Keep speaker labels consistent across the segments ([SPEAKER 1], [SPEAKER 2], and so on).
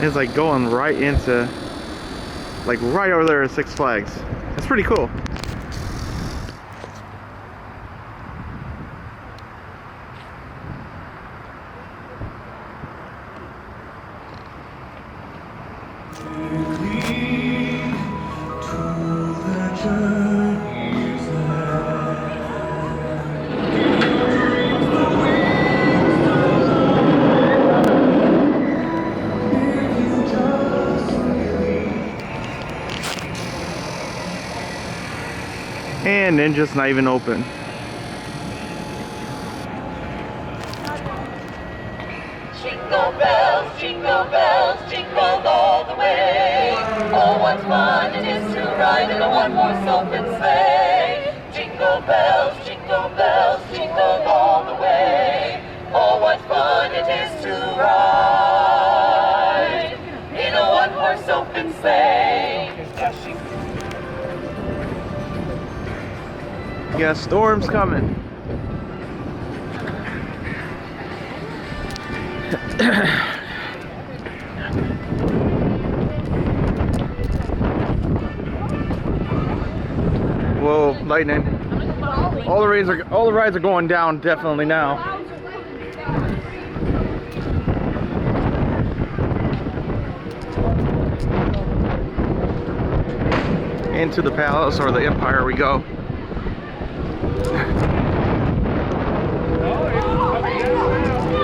[SPEAKER 1] It's like going right into, like right over there at Six Flags. It's pretty cool. And Ninja's not even open.
[SPEAKER 2] Jingle bells, jingle all the way. Oh, what fun it is to ride in a one-horse open sleigh. Jingle bells, jingle all the way. Oh, what fun it is to ride in a one-horse open sleigh.
[SPEAKER 1] Yeah, storm's coming. Whoa, lightning. All the rides are going down definitely now. Into the palace or the empire we go.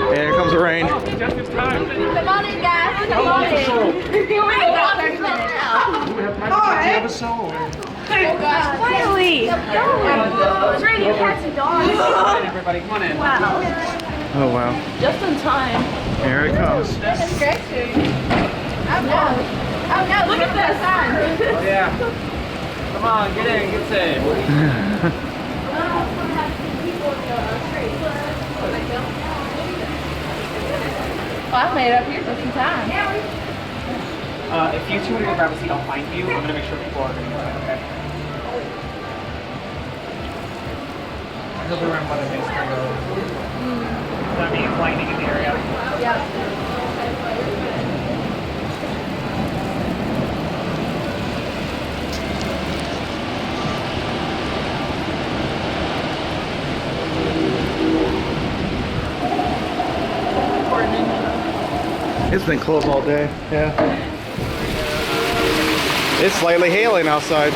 [SPEAKER 1] And here comes the rain.
[SPEAKER 3] Come on in, guys. Come on in. We got 30 minutes now.
[SPEAKER 4] Do you have a soul?
[SPEAKER 3] Finally. It's raining cats and dogs.
[SPEAKER 4] Everybody, come on in.
[SPEAKER 3] Wow.
[SPEAKER 1] Oh wow.
[SPEAKER 3] Just in time.
[SPEAKER 1] Here it comes.
[SPEAKER 3] That's great. Oh no. Oh no, look at this.
[SPEAKER 4] Oh yeah. Come on, get in, get saved.
[SPEAKER 3] Well, I made it up here just in time.
[SPEAKER 4] If you two want to go grab a seat, I'll find you. I'm going to make sure people are going to go in, okay? He'll be around by the base window. That means lightning in the area.
[SPEAKER 3] Yeah.
[SPEAKER 1] It's been closed all day. Yeah. It's slightly hailing outside.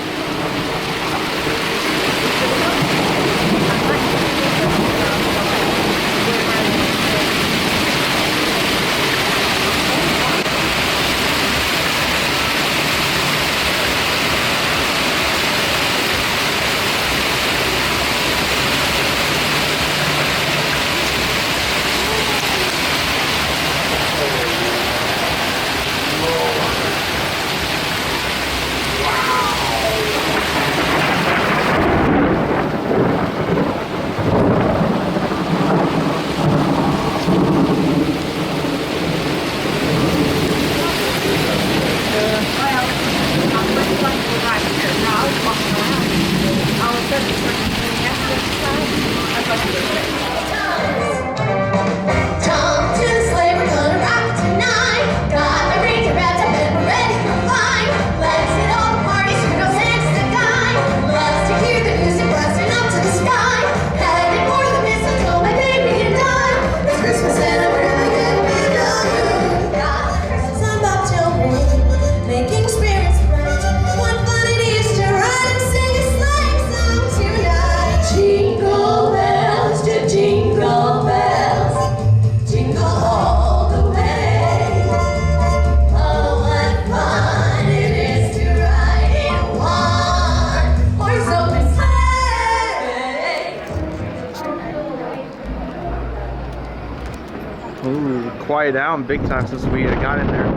[SPEAKER 1] Ooh, quiet down big time since we got in there.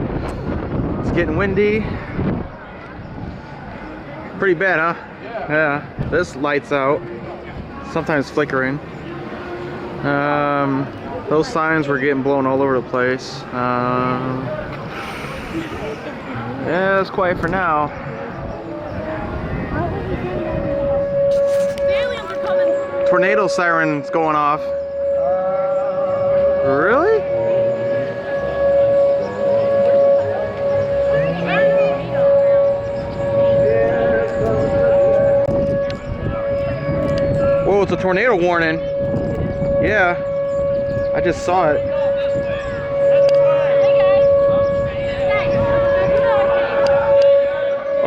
[SPEAKER 1] It's getting windy. Pretty bad, huh? Yeah. This light's out. Sometimes flickering. Those signs were getting blown all over the place. Yeah, it's quiet for now. Tornado sirens going off. Really? Oh, it's a tornado warning. Yeah, I just saw it.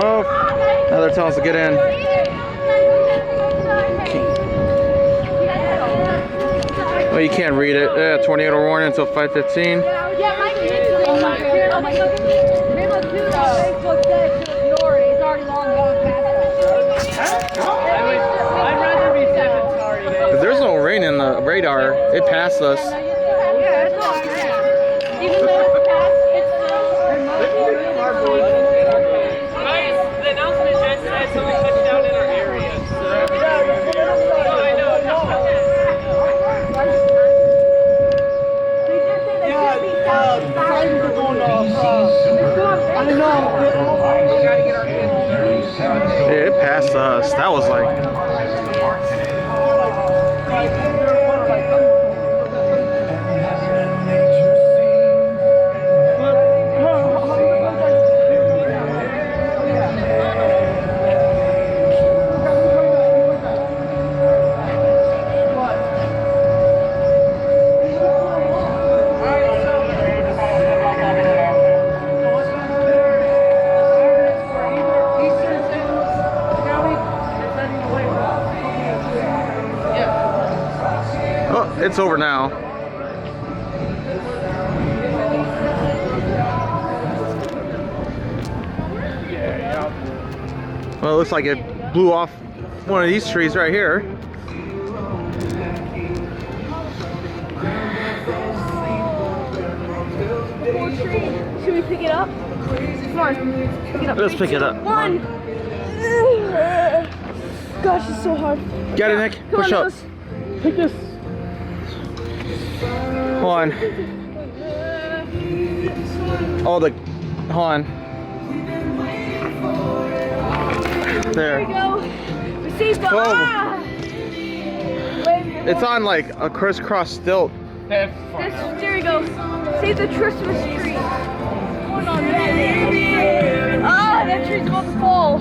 [SPEAKER 1] Oh, now they're telling us to get in. Oh, you can't read it. Yeah, tornado warning until 5:15.
[SPEAKER 3] Yeah, my kids on my Facebook said to ignore it. It's already long gone past us.
[SPEAKER 4] I'd rather be 7 sorry today.
[SPEAKER 1] There's no rain in the radar. It passed us.
[SPEAKER 3] Yeah, it's all right. Even though it's past, it's still.
[SPEAKER 4] Guys, the announcement just said someone touched down in our area. So I know.
[SPEAKER 1] Yeah, it passed us. That was like. Oh, it's over now. Well, it looks like it blew off one of these trees right here.
[SPEAKER 3] Should we pick it up? Come on, pick it up.
[SPEAKER 1] Let's pick it up.
[SPEAKER 3] One. Gosh, it's so hard.
[SPEAKER 1] Get it, Nick.
[SPEAKER 3] Come
[SPEAKER 1] Push
[SPEAKER 3] on,
[SPEAKER 1] up.
[SPEAKER 3] Nose.
[SPEAKER 1] Take this. Hold on. Oh, hold on. There.
[SPEAKER 3] There we go. We see the.
[SPEAKER 1] Whoa.
[SPEAKER 3] Ah!
[SPEAKER 1] It's on like a crisscross stilt.
[SPEAKER 3] There we go. Save the Christmas tree. Hold on, that tree's about to fall.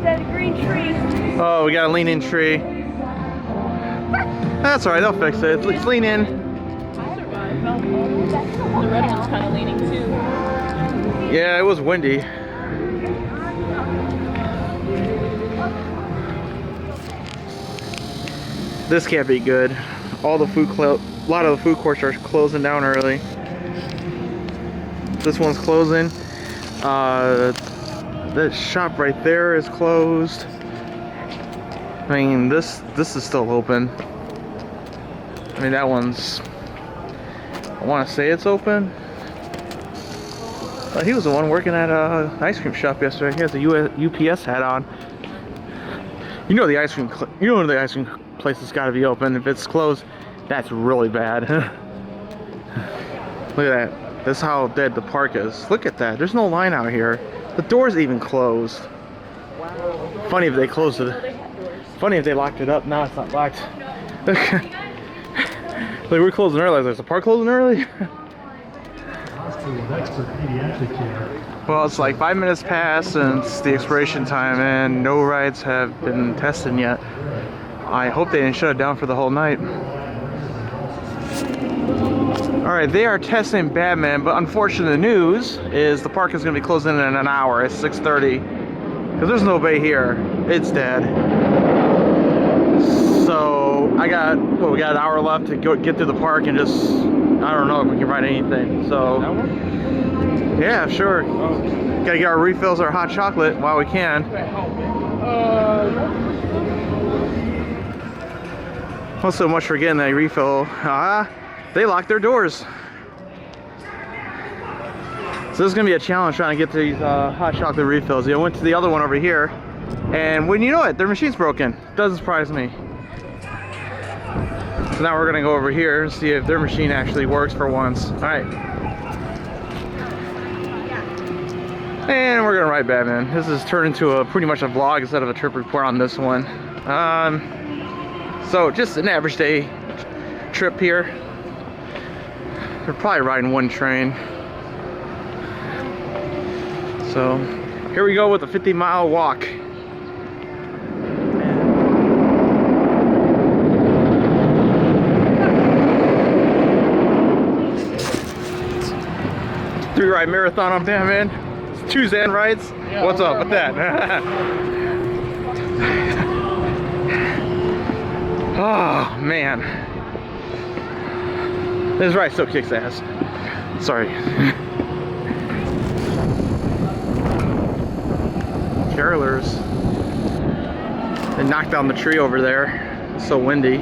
[SPEAKER 3] That green tree.
[SPEAKER 1] Oh, we got a lean-in tree. That's alright, they'll fix it. Let's lean in.
[SPEAKER 5] The red one's kind of leaning too.
[SPEAKER 1] Yeah, it was windy. This can't be good. All the food a lot of the food courts are closing down early. This one's closing. That shop right there is closed. I mean, this is still open. I mean, that one's. I want to say it's open. He was the one working at an ice cream shop yesterday. He has a UPS hat on. You know the ice cream place has got to be open. If it's closed, that's really bad. Look at that. That's how dead the park is. Look at that. There's no line out here. The door's even closed. Wow. Funny if they closed it. Funny if they locked it up. Now it's not locked. Like, we're closing early. Is the park closing early? Well, it's like 5 minutes past since the expiration time and no rides have been tested yet. I hope they didn't shut it down for the whole night. Alright, they are testing Batman, but unfortunately the news is the park is going to be closing in an hour. It's 6:30. Because there's nobody here. It's dead. So, we got an hour left to get to the park and just, I don't know if we can ride anything. So, yeah, sure. Gotta get our refills, our hot chocolate while we can. Not so much for getting that refill. They locked their doors. So this is gonna be a challenge trying to get these hot chocolate refills. I went to the other one over here, and when you know it, their machine's broken. Doesn't surprise me. So now we're gonna go over here and see if their machine actually works for once. All right. And we're gonna ride Batman. This has turned into pretty much a vlog instead of a trip report on this one. So just an average day trip here. They're probably riding one train. So here we go with a 50-mile walk. ride marathon on that, man. It's Tuesday and rides.
[SPEAKER 4] Yeah,
[SPEAKER 1] What's up with that? Oh man, this ride still kicks ass. Sorry. Carolers. They knocked down the tree over there. It's so windy.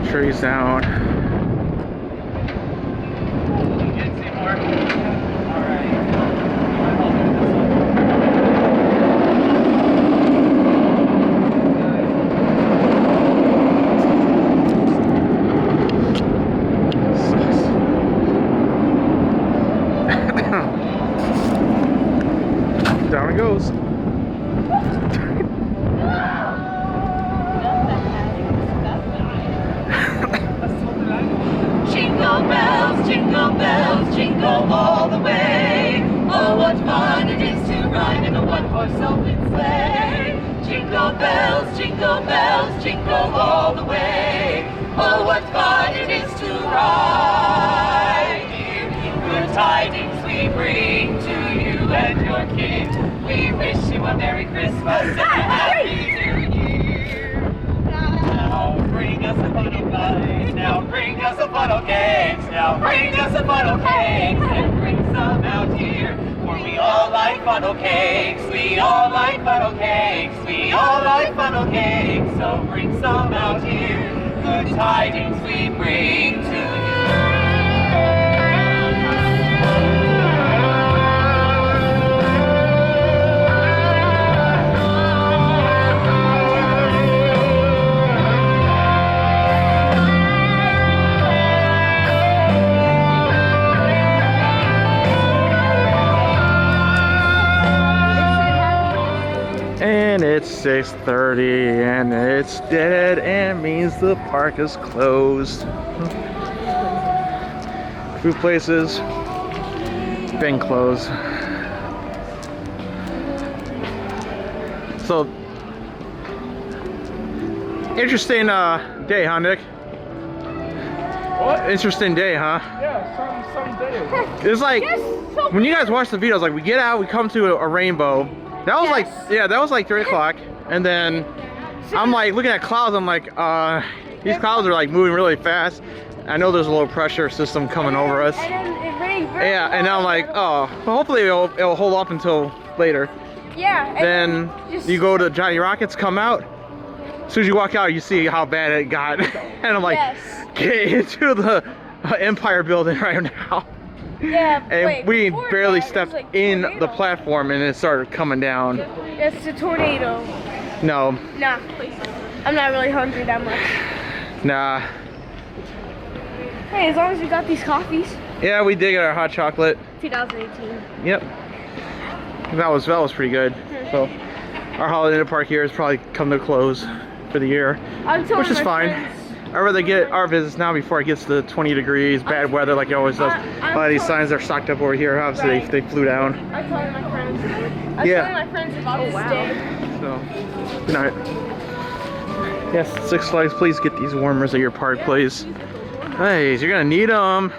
[SPEAKER 1] Trees down. Down it goes.
[SPEAKER 2] Jingle bells, jingle all the way. Oh, what fun it is to ride in a one-horse open sleigh. Jingle bells, jingle all the way. Oh, what fun it is to ride. Good tidings we bring to you and your king. We wish you a Merry Christmas and a Happy New Year. Now bring us a funnel cake. Now bring us a funnel cake. Now bring us a funnel cake and bring some out here. For we all like funnel cakes. We all like funnel cakes. We all like funnel cakes. So bring some out here. Good tidings we bring to you.
[SPEAKER 1] And it's 6:30 and it's dead and means the park is closed. Food places been closed. So interesting day, huh, Nick?
[SPEAKER 4] What?
[SPEAKER 1] Interesting day, huh?
[SPEAKER 4] Yeah, some day.
[SPEAKER 1] It's like when you guys watch the videos, like we get out, we come to a rainbow. That was like, yeah, that was like 3 o'clock, and then I'm like looking at clouds. I'm like, these clouds are like moving really fast. I know there's a low pressure system coming over us.
[SPEAKER 3] And then it rained very
[SPEAKER 1] Yeah, and now I'm like,
[SPEAKER 3] hard.
[SPEAKER 1] oh, well, hopefully it'll hold up until later.
[SPEAKER 3] Yeah. and
[SPEAKER 1] Then
[SPEAKER 3] just-
[SPEAKER 1] you go to Johnny Rockets, come out. As soon as you walk out, you see how bad it got, and I'm like,
[SPEAKER 3] Yes.
[SPEAKER 1] get into the Empire building right now.
[SPEAKER 3] Yeah.
[SPEAKER 1] And
[SPEAKER 3] wait,
[SPEAKER 1] we
[SPEAKER 3] before
[SPEAKER 1] barely
[SPEAKER 3] that, it
[SPEAKER 1] stepped
[SPEAKER 3] was like
[SPEAKER 1] in the
[SPEAKER 3] tornado.
[SPEAKER 1] platform, and it started coming down.
[SPEAKER 3] It's a tornado.
[SPEAKER 1] No,
[SPEAKER 3] Nah. I'm not really hungry that much.
[SPEAKER 1] nah.
[SPEAKER 3] Hey, as long as we got these coffees.
[SPEAKER 1] Yeah, we did get our hot chocolate.
[SPEAKER 3] 2018.
[SPEAKER 1] Yep. That was pretty good. So our holiday in the park here has probably come to a close for the year,
[SPEAKER 3] I'm telling
[SPEAKER 1] which is
[SPEAKER 3] my
[SPEAKER 1] fine.
[SPEAKER 3] friends-
[SPEAKER 1] I'd rather get our visits now before it gets to 20 degrees, bad weather like it always does. A lot of these signs are stocked up over here. Obviously,
[SPEAKER 3] Right.
[SPEAKER 1] they flew down.
[SPEAKER 3] I'm telling my friends. I'm
[SPEAKER 1] Yeah.
[SPEAKER 3] telling my friends about this day.
[SPEAKER 1] So, good night. Yes, Six Flags, please get these warmers at your park, please. Hey, you're gonna need them.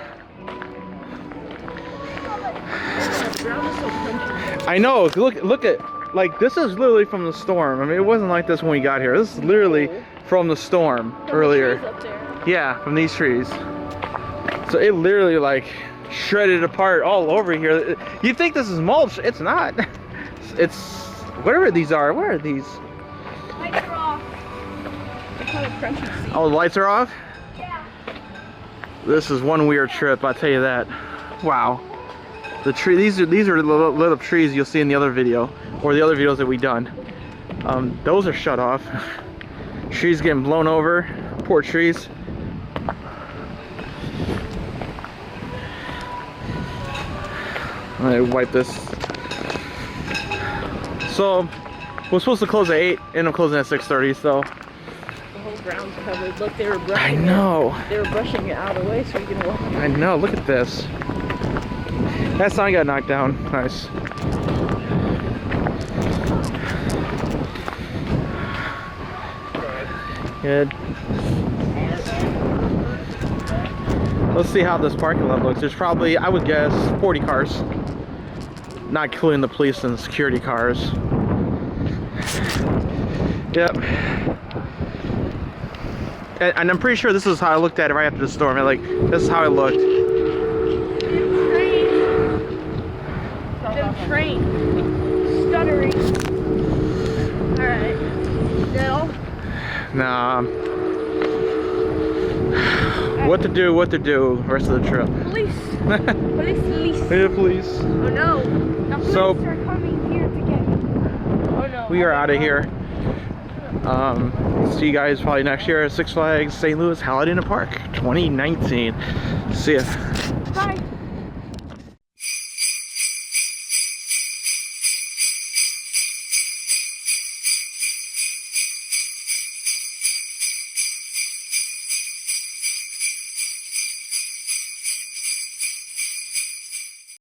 [SPEAKER 1] I know. Look at, like, this is literally from the storm. I mean, it wasn't like this when we got here. This is literally from the storm earlier.
[SPEAKER 5] Trees up there.
[SPEAKER 1] Yeah, from these trees. So it literally like shredded apart all over here. You think this is mulch? It's not. It's whatever these are. Where are these?
[SPEAKER 3] Lights are off.
[SPEAKER 1] Oh, the lights are off?
[SPEAKER 3] Yeah.
[SPEAKER 1] This is one weird trip, I'll tell you that. Wow. The tree, these are lit up trees you'll see in the other video, or the other videos that we done. Those are shut off. Trees getting blown over. Poor trees. I wipe this. So we're supposed to close at 8, end up closing at 6:30. So
[SPEAKER 5] The whole ground's covered. Look, they were brushing
[SPEAKER 1] I know.
[SPEAKER 5] They were brushing it out of the way so you can walk.
[SPEAKER 1] I know. Look at this. That sign got knocked down. Nice. Good. Let's see how this parking lot looks. There's probably, I would guess, 40 cars. Not including the police and security cars. Yep. And I'm pretty sure this is how I looked at it right after the storm. Like, this is how I looked.
[SPEAKER 3] Train. Stuttering. Alright. No.
[SPEAKER 1] Nah. What to do rest of the trip.
[SPEAKER 3] Police. Police.
[SPEAKER 1] Yeah, please.
[SPEAKER 3] Oh no. The police
[SPEAKER 1] So-
[SPEAKER 3] are coming here to get me. Oh no.
[SPEAKER 1] We are out of here. See you guys probably next year at Six Flags St. Louis Holiday in the Park 2019. See ya.
[SPEAKER 3] Bye.